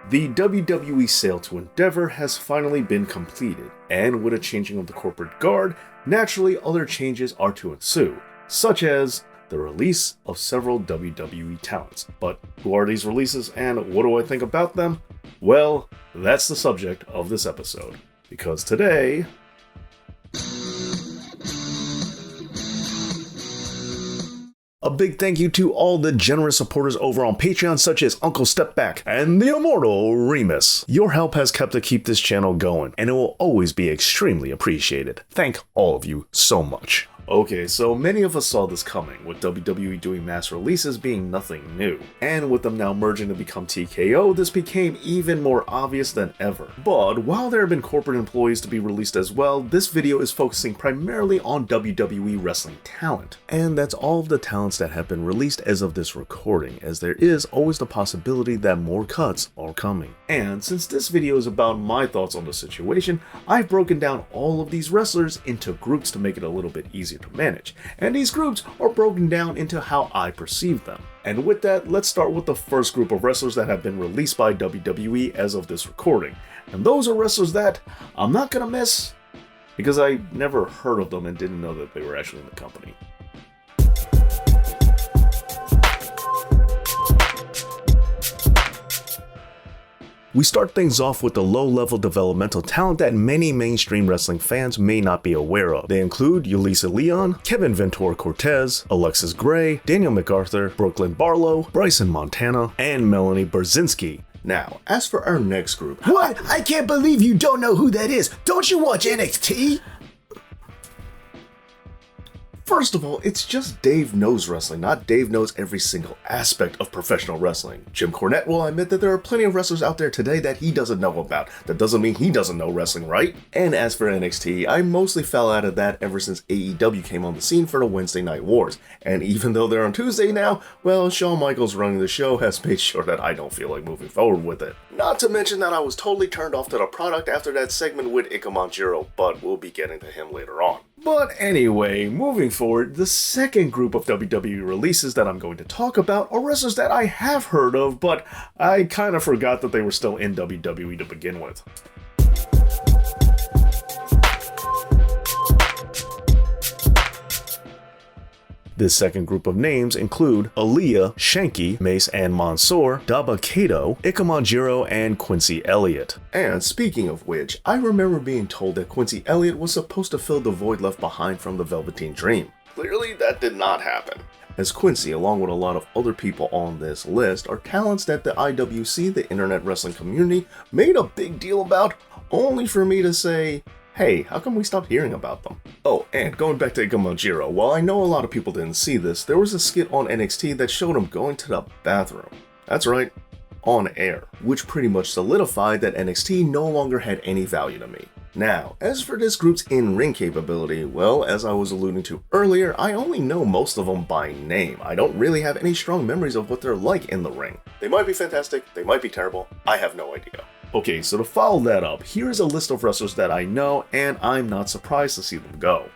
The WWE sale to Endeavor has finally been completed, and with a changing of the corporate guard, naturally other changes are to ensue, such as the release of several WWE talents. But who are these releases and what do I think about them? Well, that's the subject of this episode, because today... A big thank you to all the generous supporters over on Patreon, such as Uncle Stepback and the immortal Remus. Your help has kept to keep this channel going, and it will always be extremely appreciated. Thank all of you so much. Okay, so many of us saw this coming, with WWE doing mass releases being nothing new. And with them now merging to become TKO, this became even more obvious than ever. But while there have been corporate employees to be released as well, this video is focusing primarily on WWE wrestling talent. And that's all of the talents that have been released as of this recording, as there is always the possibility that more cuts are coming. And since this video is about my thoughts on the situation, I've broken down all of these wrestlers into groups to make it a little bit easier to manage, and these groups are broken down into how I perceive them. And with that, let's start with the first group of wrestlers that have been released by WWE as of this recording. And those are wrestlers that I'm not gonna miss because I never heard of them and didn't know that they were actually in the company. We start things off with the low-level developmental talent that many mainstream wrestling fans may not be aware of. They include Yulisa Leon, Kevin Ventura Cortez, Alexis Gray, Daniel MacArthur, Brooklyn Barlow, Bryson Montana, and Melanie Brzezinski. Now, as for our next group... What? I can't believe you don't know who that is! Don't you watch NXT? First of all, it's just Dave knows wrestling, not Dave knows every single aspect of professional wrestling. Jim Cornette will admit that there are plenty of wrestlers out there today that he doesn't know about. That doesn't mean he doesn't know wrestling, right? And as for NXT, I mostly fell out of that ever since AEW came on the scene for the Wednesday Night Wars. And even though they're on Tuesday now, well, Shawn Michaels running the show has made sure that I don't feel like moving forward with it. Not to mention that I was totally turned off to the product after that segment with Ikemanjiro, but we'll be getting to him later on. But anyway, moving forward, the second group of WWE releases that I'm going to talk about are wrestlers that I have heard of, but I kind of forgot that they were still in WWE to begin with. This second group of names include Aaliyah, Shanky, Mace and Mansoor, Daba Kato, Ikemanjiro, and Quincy Elliott. And speaking of which, I remember being told that Quincy Elliott was supposed to fill the void left behind from the Velveteen Dream. Clearly, that did not happen, as Quincy, along with a lot of other people on this list, are talents that the IWC, the Internet Wrestling Community, made a big deal about, only for me to say, hey, how come we stopped hearing about them? Oh, and going back to Ikemanjiro, while I know a lot of people didn't see this, there was a skit on NXT that showed him going to the bathroom. That's right, on air, which pretty much solidified that NXT no longer had any value to me. Now, as for this group's in-ring capability, well, as I was alluding to earlier, I only know most of them by name. I don't really have any strong memories of what they're like in the ring. They might be fantastic, they might be terrible, I have no idea. Okay, so to follow that up, here's a list of wrestlers that I know, and I'm not surprised to see them go.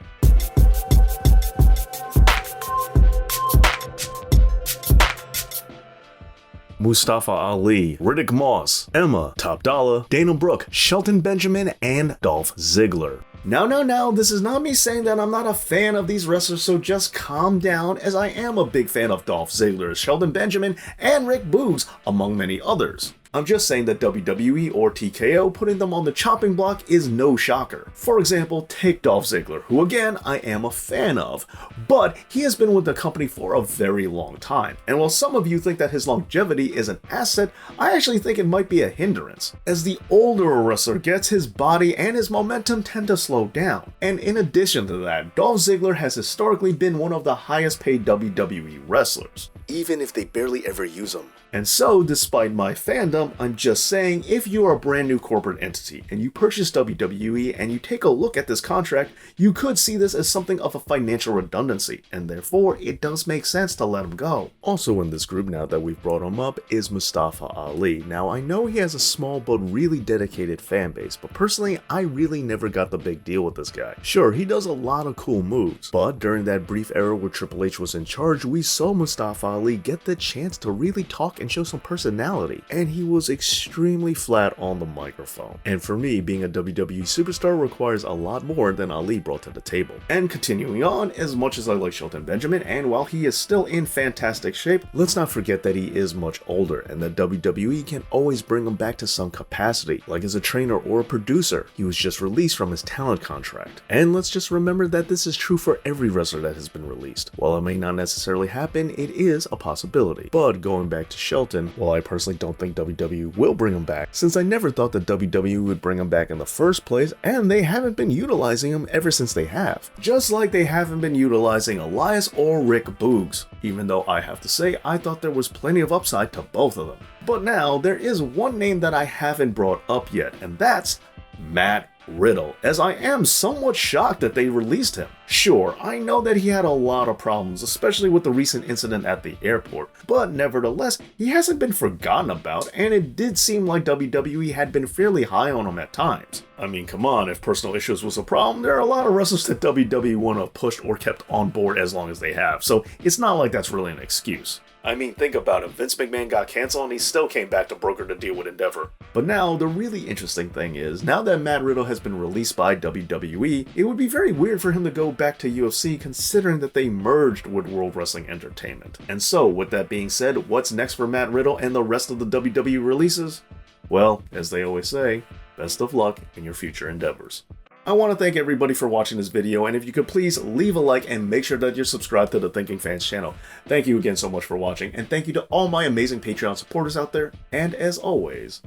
Mustafa Ali, Riddick Moss, Emma, Top Dollar, Dana Brooke, Shelton Benjamin, and Dolph Ziggler. Now, this is not me saying that I'm not a fan of these wrestlers, so just calm down, as I am a big fan of Dolph Ziggler, Shelton Benjamin, and Rick Boogs, among many others. I'm just saying that WWE or TKO putting them on the chopping block is no shocker. For example, take Dolph Ziggler, who again, I am a fan of, but he has been with the company for a very long time. And while some of you think that his longevity is an asset, I actually think it might be a hindrance. As the older a wrestler gets, his body and his momentum tend to slow down. And in addition to that, Dolph Ziggler has historically been one of the highest paid WWE wrestlers, even if they barely ever use him. And so, despite my fandom, I'm just saying, if you are a brand new corporate entity and you purchase WWE and you take a look at this contract, you could see this as something of a financial redundancy, and therefore it does make sense to let him go. Also in this group, now that we've brought him up, is Mustafa Ali. Now I know he has a small but really dedicated fan base, but personally I really never got the big deal with this guy. Sure, he does a lot of cool moves, but during that brief era where Triple H was in charge, we saw Mustafa Ali get the chance to really talk and show some personality, and he was extremely flat on the microphone. And for me, being a WWE superstar requires a lot more than Ali brought to the table. And continuing on, as much as I like Shelton Benjamin, and while he is still in fantastic shape, let's not forget that he is much older, and that WWE can always bring him back to some capacity, like as a trainer or a producer. He was just released from his talent contract. And let's just remember that this is true for every wrestler that has been released. While it may not necessarily happen, it is a possibility. But going back to Shelton, while I personally don't think WWE will bring him back, since I never thought that WWE would bring him back in the first place, and they haven't been utilizing him ever since they have. Just like they haven't been utilizing Elias or Rick Boogs, even though I have to say I thought there was plenty of upside to both of them. But now, there is one name that I haven't brought up yet, and that's Matt Riddle, as I am somewhat shocked that they released him. Sure, I know that he had a lot of problems, especially with the recent incident at the airport, but nevertheless, he hasn't been forgotten about, and it did seem like WWE had been fairly high on him at times. I mean, come on, if personal issues was a problem, there are a lot of wrestlers that WWE wouldn't have pushed or kept on board as long as they have, so it's not like that's really an excuse. I mean, think about it, Vince McMahon got canceled and he still came back to broker the deal with Endeavor. But now, the really interesting thing is, now that Matt Riddle has been released by WWE, it would be very weird for him to go back to UFC considering that they merged with World Wrestling Entertainment. And so, with that being said, what's next for Matt Riddle and the rest of the WWE releases? Well, as they always say, best of luck in your future endeavors. I want to thank everybody for watching this video, and if you could please leave a like and make sure that you're subscribed to the Thinking Fans channel. Thank you again so much for watching, and thank you to all my amazing Patreon supporters out there, and as always,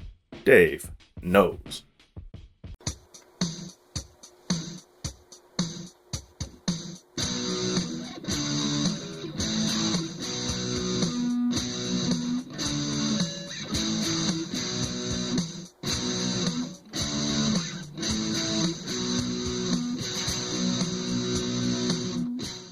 Dave knows.